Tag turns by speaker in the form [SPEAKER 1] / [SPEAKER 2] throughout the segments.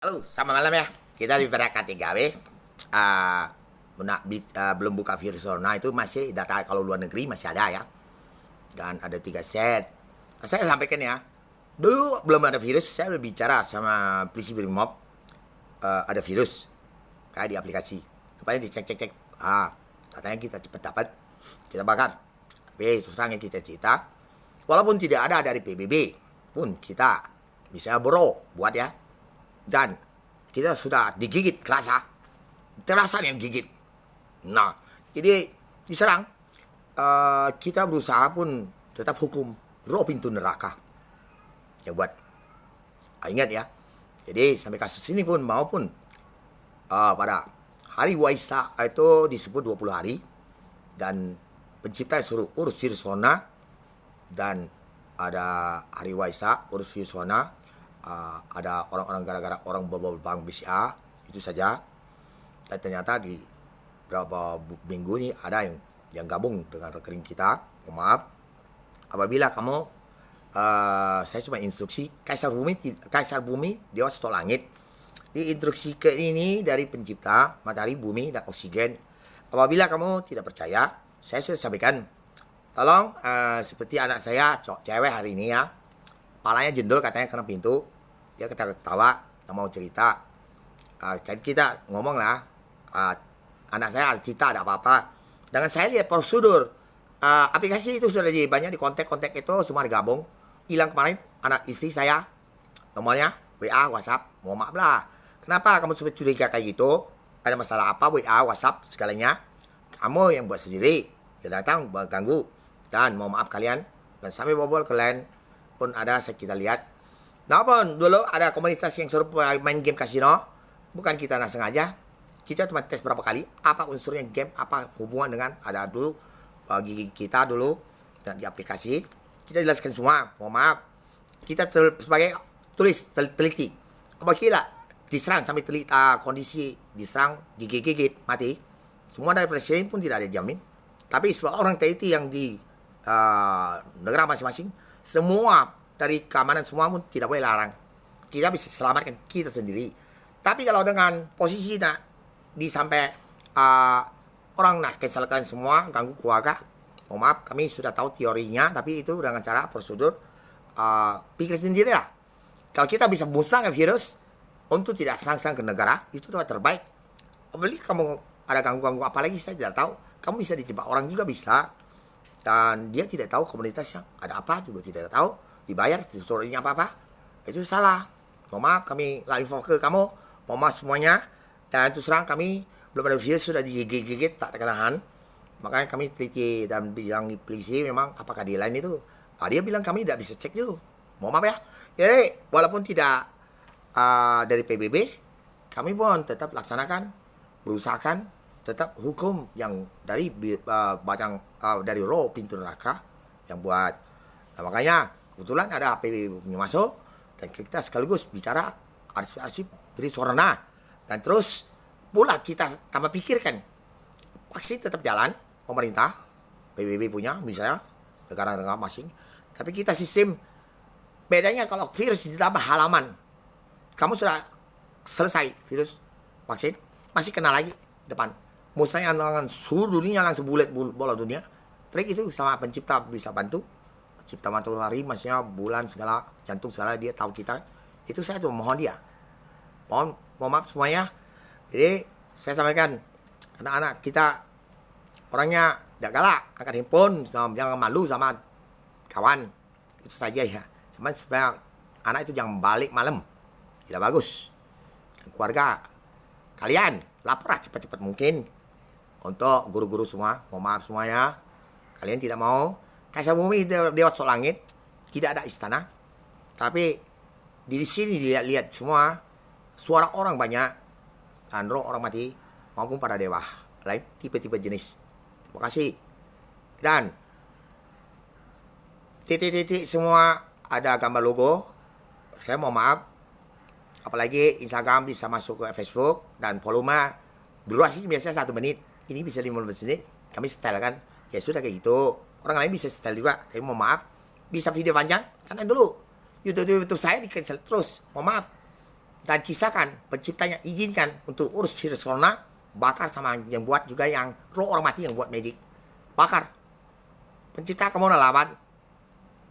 [SPEAKER 1] Halo, selamat malam ya. Kita di Peraka 3W. Uh, belum buka virus corona itu masih data kalau luar negeri masih ada ya. Dan ada 3 set. Saya sampaikan ya. Dulu belum ada virus, saya berbicara sama polisi Brimob. Ada virus kayak di aplikasi. Supaya dicek. Katanya kita cepat dapat, kita bakar. Tapi susah kita cerita. Walaupun tidak ada dari PBB pun kita bisa buat ya. Dan kita sudah digigit terasa yang gigit. Nah, jadi diserang. Kita berusaha pun tetap hukum roh pintu neraka. Ya buat ingat ya. Jadi sampai kasus ini pun maupun pada hari Waisak itu disebut 20 hari dan pencipta suruh urus virus corona, dan ada hari Waisak urus virus corona. Ada orang-orang gara-gara orang bawa bank BCA itu saja. Dan ternyata di beberapa minggu ini ada yang gabung dengan rekening kita. Maaf apabila kamu saya cuma instruksi Kaisar Bumi Dewa Setok Langit. Di instruksi ke ini dari pencipta matahari, bumi dan oksigen. Apabila kamu tidak percaya, saya sudah sampaikan. Tolong seperti anak saya cewek hari ini ya, palanya jendol katanya kena pintu. Dia ketawa, nggak mau cerita. Kita ngomong lah, anak saya ada cerita, ada apa-apa. Dengan saya lihat prosedur aplikasi itu sudah banyak di kontak itu semua digabung. Hilang kemarin anak istri saya, nomornya WA, WhatsApp. Mau maaf lah. Kenapa kamu sudah curiga kayak gitu? Ada masalah apa? WA, WhatsApp segalanya kamu yang buat sendiri. Dia datang ganggu. Dan mau maaf kalian, dan sampai bobol kalian pun ada kita lihat. Nah pun dulu ada komunitas yang suruh main game kasino. Bukan kita nak sengaja. Kita cuma tes berapa kali apa unsurnya game, apa hubungan dengan ada dulu bagi kita dulu dan di aplikasi. Kita jelaskan semua. Mohon maaf. Kita sebagai teliti. Apabila diserang sampai kondisi diserang, digigit, mati. Semua dari presiden pun tidak ada jamin. Tapi sebuah orang teliti yang di negara masing-masing, semua dari keamanan semua pun tidak boleh larang. Kita bisa selamatkan kita sendiri. Tapi kalau dengan posisi sampai orang nak cancelkan semua, ganggu keluarga, mohon maaf, kami sudah tahu teorinya, tapi itu dengan cara prosedur pikir sendiri lah. Kalau kita bisa musnahkan virus untuk tidak serang-serang ke negara, itu terbaik. Apalagi kamu ada ganggu-ganggu apalagi saya tidak tahu. Kamu bisa dijebak orang juga bisa. Dan dia tidak tahu komunitasnya ada apa juga tidak tahu. Dibayar suruhnya apa-apa, itu salah. Mohon maaf, kami lah info ke kamu. Mohon maaf semuanya. Dan terus terang kami belum ada virus sudah digigit tak terkenahan. Makanya kami teliti dan bilang di polisi memang apakah di lain itu. Dia bilang kami tidak bisa cek dulu. Mohon maaf ya. Jadi walaupun tidak dari PBB, kami pun tetap laksanakan, berusahakan tetap hukum yang dari dari roh pintu neraka yang buat. Nah, makanya kebetulan ada PBB masuk dan kita sekaligus bicara arsip virus corona. Dan terus pula kita tambah pikirkan vaksin tetap jalan, pemerintah PBB punya misalnya negara-negara masing. Tapi kita sistem bedanya kalau virus ditambah halaman, kamu sudah selesai virus vaksin masih kena lagi depan. Musnahnya dengan seluruh dunia langsung bola dunia. Trik itu sama pencipta bisa bantu. Cipta matahari, maksudnya bulan segala, jantung segala dia tahu kita. Itu saya tuh mohon dia. Mohon maaf semuanya. Jadi saya sampaikan anak-anak kita orangnya tidak galak, angkat handphone, jangan malu sama kawan. Itu saja ya. Cuman supaya anak itu jangan balik malam. Tidak bagus. Dan keluarga kalian lapor cepat-cepat mungkin. Untuk guru-guru semua, mohon maaf semuanya. Kalian tidak mau Kaisar Bumi Dewa Setok Langit, tidak ada istana. Tapi di sini dilihat semua suara orang banyak dan roh orang mati maupun para dewa lain tipe-tipe jenis. Terima kasih. Dan titik-titik semua ada gambar logo. Saya mohon maaf. Apalagi Instagram bisa masuk ke Facebook dan volume durasi biasanya 1 menit. Ini bisa 15 menit. Kami setel kan. Ya sudah kayak gitu. Orang lain bisa setel juga. Tapi mohon maaf. Bisa video panjang. Karena dulu YouTube saya di cancel terus. Mohon maaf. Dan kisahkan penciptanya izinkan untuk urus virus corona, bakar sama yang buat juga yang roh orang mati yang buat magic. Bakar. Pencipta kamu lawan.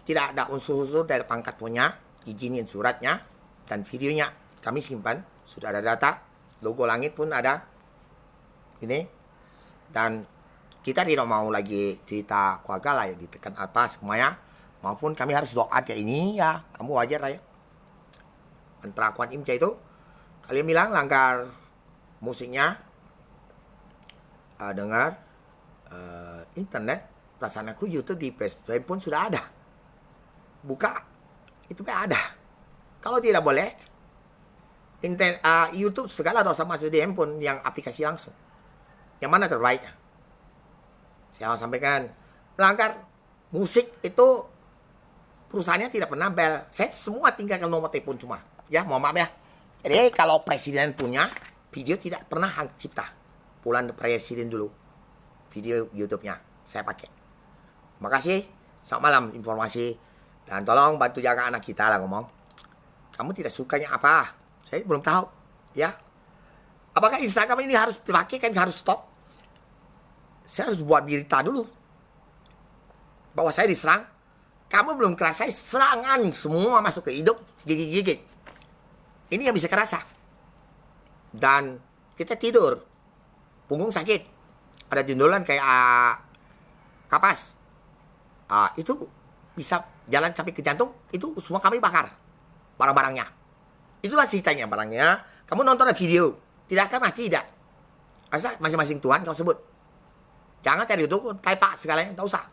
[SPEAKER 1] Tidak ada unsur-unsur dari pangkat punya, izinin suratnya dan videonya. Kami simpan, sudah ada data, logo langit pun ada. Ini. Dan kita tidak mau lagi cerita keluarga lah ya, ditekan apa semuanya. Maupun kami harus doa aja ini ya, kamu wajar lah ya. Antara Kuan Im itu, kalian bilang langgar musiknya, dengar internet, perasaan aku YouTube di Facebook pun sudah ada. Buka, itu ada. Kalau tidak boleh, YouTube segala dosa masuk di handphone yang aplikasi langsung. Yang mana terbaik? Saya mau sampaikan, melanggar musik itu perusahaannya tidak pernah bel. Saya semua tinggalkan nomor telepon cuma. Ya, mohon maaf ya. Jadi kalau presiden punya video tidak pernah hak cipta. Pulang presiden dulu. Video YouTube-nya saya pakai. Terima kasih. Selamat malam informasi. Dan tolong bantu jaga anak kita lah ngomong. Kamu tidak sukanya apa? Saya belum tahu. Ya. Apakah Instagram ini harus dipakai kan harus stop? Saya harus buat berita dulu. Bahwa saya diserang. Kamu belum kerasa serangan semua masuk ke hidung, gigit-gigit. Ini yang bisa kerasa. Dan kita tidur, punggung sakit, ada jendolan kayak kapas. Itu bisa jalan sampai ke jantung, itu semua kami bakar barang-barangnya. Itulah ceritanya barangnya. Kamu nonton video, tidak akan mati tidak. Asal masing-masing Tuhan kau sebut. Jangan cari dukun, taipak segalanya, tak usah.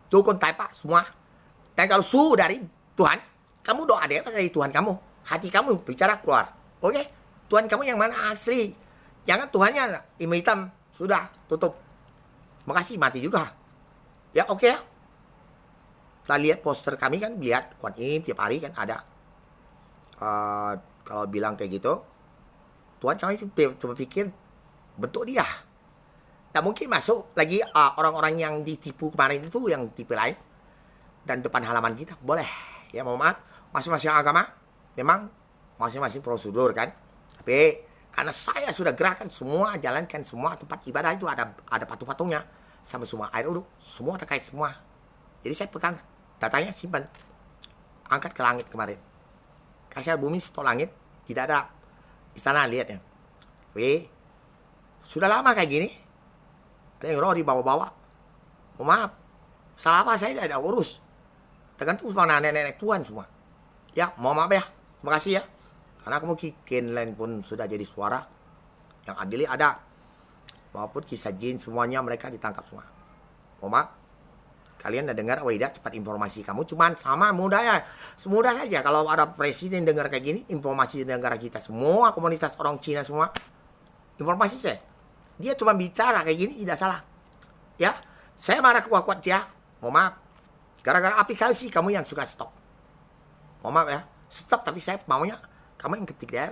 [SPEAKER 1] Dukun taipak semua. Dan kalau suruh dari Tuhan, kamu doa dia dari Tuhan kamu. Hati kamu bicara keluar. Oke? Tuhan kamu yang mana asli. Jangan Tuhannya ilmu hitam. Sudah, tutup. Makasih, mati juga. Ya, oke ya. Kita lihat poster kami kan, lihat Kuan Im tiap hari kan ada. Kalau bilang kayak gitu, Tuhan kami cuma pikir bentuk dia. Tak mungkin masuk lagi orang-orang yang ditipu kemarin itu yang tipe lain dan depan halaman kita boleh ya, mohon maaf, masing-masing agama memang masing-masing prosedur kan, tapi karena saya sudah gerakan semua, jalankan semua tempat ibadah itu ada patung-patungnya sama semua air uduk semua terkait semua. Jadi saya pegang datanya, simpan, angkat ke langit kemarin, kasih bumi stop langit, tidak ada istana lihatnya. Tapi sudah lama kayak gini. Ada yang roh di bawah-bawah. Oh, maaf. Salah apa saya tidak ada urus. Tergantung sama nenek-nenek Tuhan semua. Ya, mohon maaf ya. Terima kasih ya. Karena aku mungkin lain pun sudah jadi suara. Yang adil ada. Maupun kisah jin semuanya mereka ditangkap semua. Mohon maaf. Kalian udah dengar, Wida cepat informasi kamu. Cuman sama mudah ya. Semudah saja kalau ada presiden dengar kayak gini. Informasi di negara kita semua. Komunitas orang Cina semua. Informasi saya. Dia cuma bicara kayak gini, tidak salah. Ya, saya marah kuat-kuat dia. Mohon maaf. Gara-gara aplikasi kamu yang suka stop. Mohon maaf ya. Stop, tapi saya maunya kamu yang ketik dia.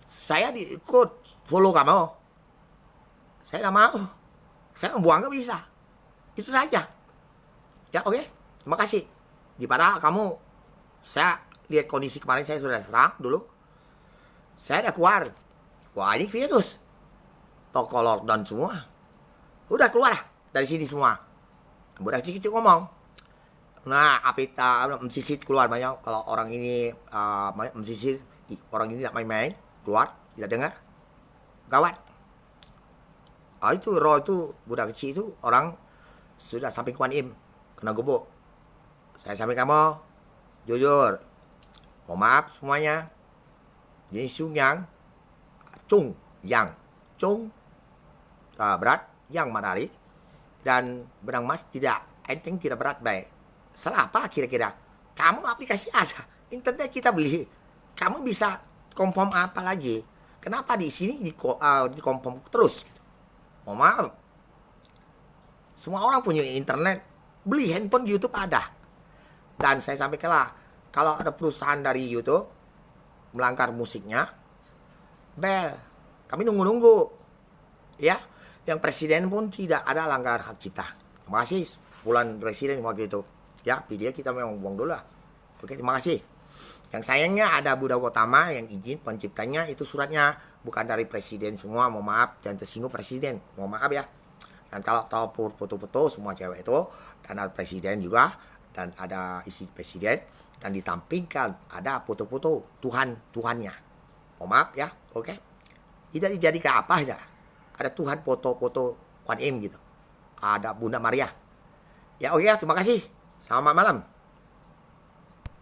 [SPEAKER 1] Saya diikut follow kamu. Saya tidak mau. Saya membuang gak bisa. Itu saja. Ya, oke. Terima kasih. Daripada kamu, saya lihat kondisi kemarin saya sudah serang dulu. Saya udah keluar. Wah, ini virus. Toko lockdown semua. Udah keluar lah dari sini semua. Budak kecil-kecil ngomong. Nah, apita mesisit keluar banyak. Kalau orang ini mesisit, orang ini tidak main-main, keluar, tidak dengar. Gawat. Itu roh itu, budak kecil itu orang sudah sampai Kuan Im, kena gubuk. Saya sampai kamu, jujur. Mohon maaf semuanya. Jadi Yang, Cung, Yang, Cung, berat, yang matahari, dan benang emas tidak enteng, tidak berat, baik. Salah apa kira-kira? Kamu aplikasi ada, internet kita beli, kamu bisa kompom apa lagi? Kenapa di sini di kompom terus? Mohon maaf, semua orang punya internet, beli handphone YouTube ada. Dan saya sampaikanlah, kalau ada perusahaan dari YouTube melanggar musiknya, bel, kami nunggu-nunggu, ya. Yang presiden pun tidak ada langgar hak cipta. Terima kasih bulan presiden waktu itu. Ya, video kita memang buang dulu lah. Oke, terima kasih. Yang sayangnya ada Buddha Gautama yang izin penciptanya itu suratnya bukan dari presiden semua, mohon maaf, jangan tersinggung presiden, mohon maaf ya. Dan kalau tahu foto-foto semua cewek itu, dan ada presiden juga, dan ada isi presiden, dan ditampilkan ada foto-foto Tuhannya. Mohon maaf ya, oke. Tidak dijadikan apa aja. Ada Tuhan foto-foto Kuan Im gitu. Ada Bunda Maria. Ya oke, terima kasih. Selamat malam.